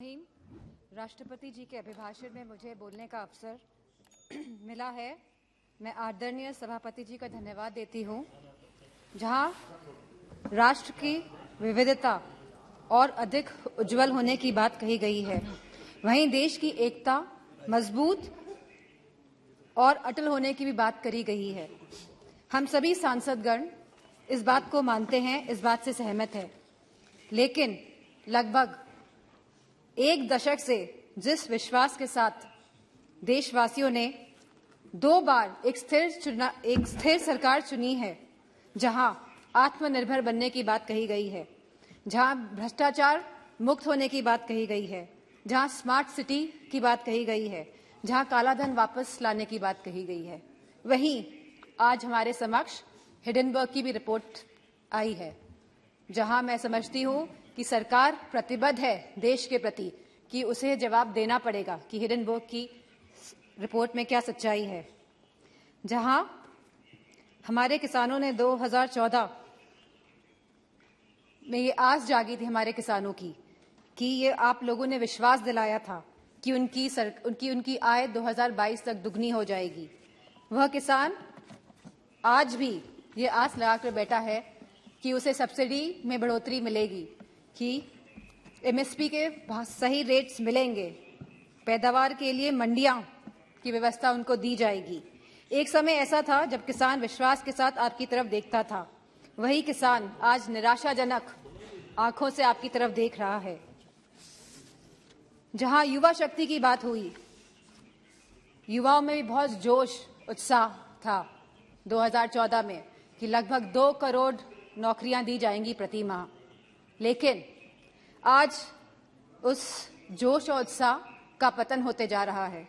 राष्ट्रपति जी के अभिभाषण में मुझे बोलने का अवसर मिला है। मैं आदरणीय सभापति जी का धन्यवाद देती हूं। जहां राष्ट्र की विविधता और अधिक उज्जवल होने की बात कही गई है, वहीं देश की एकता मजबूत और अटल होने की भी बात करी गई है। हम सभी सांसदगण इस बात को मानते हैं, इस बात से सहमत हैं। लेकिन लगभग एक दशक से जिस विश्वास के साथ देशवासियों ने 2 बार एक स्थिर सरकार चुनी है, जहां आत्मनिर्भर बनने की बात कही गई है, जहां भ्रष्टाचार मुक्त होने की बात कही गई है, जहां स्मार्ट सिटी की बात कही गई है, जहां कालाधन वापस लाने की बात कही गई है, वहीं आज हमारे समक्ष हिडेनबर्ग की भी रिपोर्ट आई है, जहां मैं समझती हूं कि सरकार प्रतिबद्ध है देश के प्रति कि उसे जवाब देना पड़ेगा कि हिडेनबर्ग की रिपोर्ट में क्या सच्चाई है। जहां हमारे किसानों ने 2014 में ये आस जागी थी हमारे किसानों की कि ये आप लोगों ने विश्वास दिलाया था कि उनकी आय 2022 तक दुगनी हो जाएगी। वह किसान आज भी ये आस लगाकर बैठा है कि उसे सब्सिडी में बढ़ोतरी मिलेगी, कि एमएसपी के सही रेट्स मिलेंगे, पैदावार के लिए मंडियां की व्यवस्था उनको दी जाएगी। एक समय ऐसा था जब किसान विश्वास के साथ आपकी तरफ देखता था। वही किसान आज निराशाजनक आंखों से आपकी तरफ देख रहा है। जहां युवा शक्ति की बात हुई, युवाओं में भी बहुत जोश उत्साह था 2014 में कि लगभग 2 करोड़ नौकरियां दी जाएंगी प्रति माह। लेकिन आज उस जोश और उत्साह का पतन होते जा रहा है।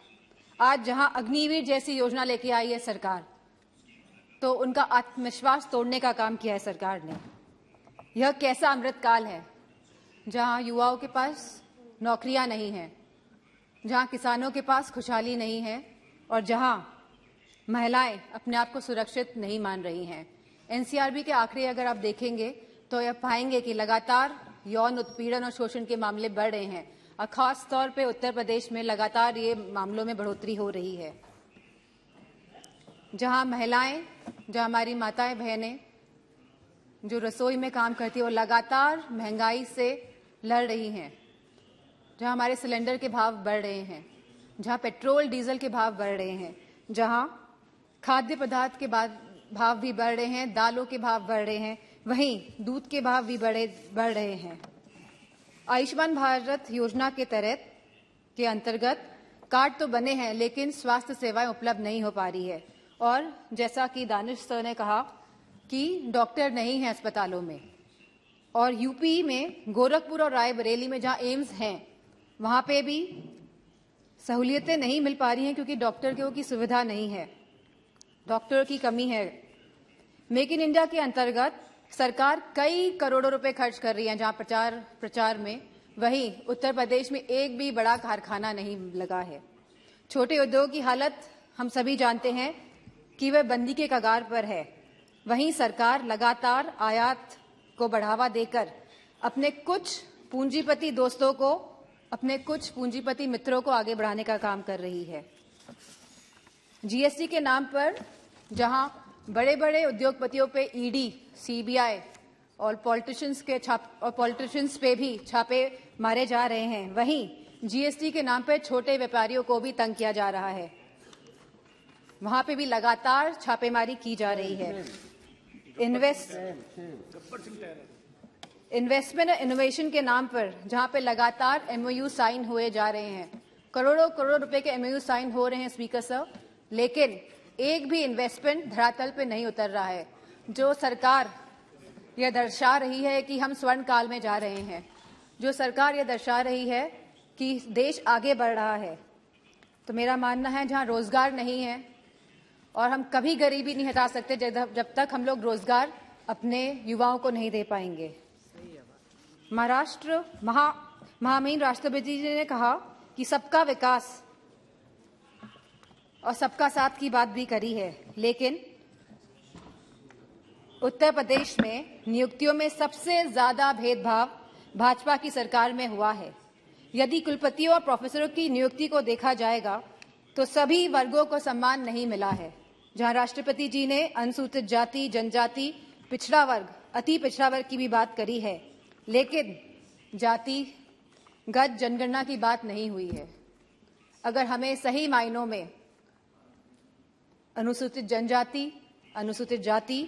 आज जहां अग्निवीर जैसी योजना लेके आई है सरकार, तो उनका आत्मविश्वास तोड़ने का काम किया है सरकार ने। यह कैसा अमृतकाल है जहां युवाओं के पास नौकरियां नहीं हैं, जहां किसानों के पास खुशहाली नहीं है और जहां महिलाएं अपने आप को सुरक्षित नहीं मान रही हैं। एनसीआरबी के आंकड़े अगर आप देखेंगे तो यह पाएंगे कि लगातार यौन उत्पीड़न और शोषण के मामले बढ़ रहे हैं और खास तौर पे उत्तर प्रदेश में लगातार ये मामलों में बढ़ोतरी हो रही है। जहां महिलाएं, जहां हमारी माताएं बहनें जो रसोई में काम करती है, वो लगातार महंगाई से लड़ रही हैं, जहां हमारे सिलेंडर के भाव बढ़ रहे हैं, जहां पेट्रोल डीजल के भाव बढ़ रहे हैं, जहां खाद्य पदार्थ के भाव भी बढ़ रहे हैं, दालों के भाव बढ़ रहे हैं, वहीं दूध के भाव भी बढ़ रहे हैं। आयुष्मान भारत योजना के तहत के अंतर्गत कार्ड तो बने हैं, लेकिन स्वास्थ्य सेवाएं उपलब्ध नहीं हो पा रही है। और जैसा कि दानिश सर ने कहा कि डॉक्टर नहीं है अस्पतालों में, और यूपी में गोरखपुर और रायबरेली में जहां एम्स हैं, वहां पे भी सहूलियतें नहीं मिल पा रही हैं क्योंकि डॉक्टर की सुविधा नहीं है, डॉक्टर की कमी है। मेक इन इंडिया के अंतर्गत सरकार कई करोड़ों रुपए खर्च कर रही है जहां प्रचार में, वहीं उत्तर प्रदेश में एक भी बड़ा कारखाना नहीं लगा है। छोटे उद्योग की हालत हम सभी जानते हैं कि वह बंदी के कगार पर है। वहीं सरकार लगातार आयात को बढ़ावा देकर अपने कुछ पूंजीपति दोस्तों को, अपने कुछ पूंजीपति मित्रों को आगे बढ़ाने का काम कर रही है। जीएसटी के नाम पर जहां बड़े बड़े उद्योगपतियों पे ईडी, सीबीआई और पॉलिटिशियंस पे भी छापे मारे जा रहे हैं, वहीं जीएसटी के नाम पर छोटे व्यापारियों को भी तंग किया जा रहा है। वहां पे भी लगातार छापेमारी की जा रही है। इन्वेस्टमेंट और इनोवेशन के नाम पर जहां पे लगातार एमओयू साइन हुए जा रहे हैं, करोड़ों करोड़ रुपए के एमओयू साइन हो रहे हैं स्पीकर सर, लेकिन एक भी इन्वेस्टमेंट धरातल पे नहीं उतर रहा है। जो सरकार यह दर्शा रही है कि हम स्वर्ण काल में जा रहे हैं, जो सरकार यह दर्शा रही है कि देश आगे बढ़ रहा है, तो मेरा मानना है जहां रोजगार नहीं है, और हम कभी गरीबी नहीं हटा सकते जब तक हम लोग रोजगार अपने युवाओं को नहीं दे पाएंगे। महाराष्ट्र महामहिम राष्ट्रपति जी ने कहा कि सबका विकास और सबका साथ की बात भी करी है, लेकिन उत्तर प्रदेश में नियुक्तियों में सबसे ज्यादा भेदभाव भाजपा की सरकार में हुआ है। यदि कुलपतियों और प्रोफेसरों की नियुक्ति को देखा जाएगा तो सभी वर्गों को सम्मान नहीं मिला है। जहां राष्ट्रपति जी ने अनुसूचित जाति, जनजाति, पिछड़ा वर्ग, अति पिछड़ा वर्ग की भी बात करी है, लेकिन जातिगत जनगणना की बात नहीं हुई है। अगर हमें सही मायनों में अनुसूचित जनजाति, अनुसूचित जाति,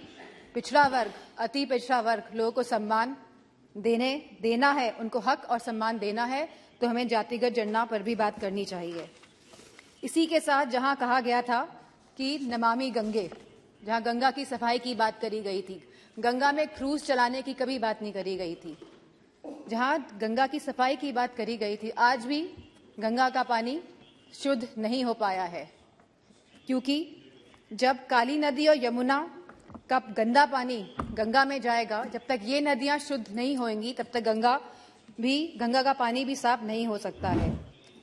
पिछड़ा वर्ग, अति पिछड़ा वर्ग लोगों को सम्मान देना है, उनको हक और सम्मान देना है, तो हमें जातिगत जनगणना पर भी बात करनी चाहिए। इसी के साथ जहां कहा गया था कि नमामि गंगे, जहां गंगा की सफाई की बात करी गई थी, गंगा में क्रूज चलाने की कभी बात नहीं करी गई थी। जहां गंगा की सफाई की बात करी गई थी, आज भी गंगा का पानी शुद्ध नहीं हो पाया है, क्योंकि जब काली नदी और यमुना का गंदा पानी गंगा में जाएगा, जब तक ये नदियां शुद्ध नहीं होंगी, तब तक गंगा का पानी भी साफ नहीं हो सकता है।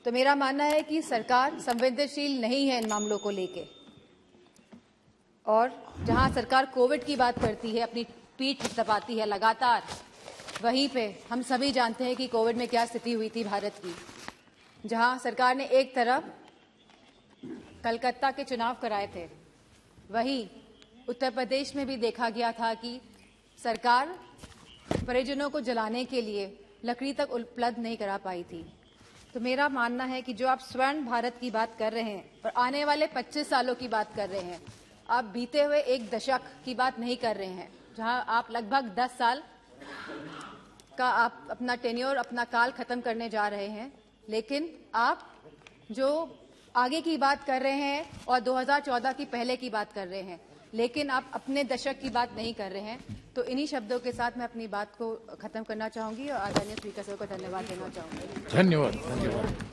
तो मेरा मानना है कि सरकार संवेदनशील नहीं है इन मामलों को लेके, और जहां सरकार कोविड की बात करती है, अपनी पीठ थपथपाती है लगातार, वहीं पे हम सभी जानते हैं कि कोविड में क्या स्थिति हुई थी भारत की। जहां सरकार ने एक तरफ कलकत्ता के चुनाव कराए थे, वहीं उत्तर प्रदेश में भी देखा गया था कि सरकार परिजनों को जलाने के लिए लकड़ी तक उपलब्ध नहीं करा पाई थी। तो मेरा मानना है कि जो आप स्वर्ण भारत की बात कर रहे हैं और आने वाले 25 सालों की बात कर रहे हैं, आप बीते हुए एक दशक की बात नहीं कर रहे हैं, जहां आप लगभग 10 साल का आप अपना टेन्योर, अपना काल खत्म करने जा रहे हैं। लेकिन आप जो आगे की बात कर रहे हैं और 2014 की पहले की बात कर रहे हैं, लेकिन आप अपने दशक की बात नहीं कर रहे हैं। तो इन्हीं शब्दों के साथ मैं अपनी बात को खत्म करना चाहूंगी और आदरणीय स्पीकर साहब को धन्यवाद देना चाहूंगी। धन्यवाद।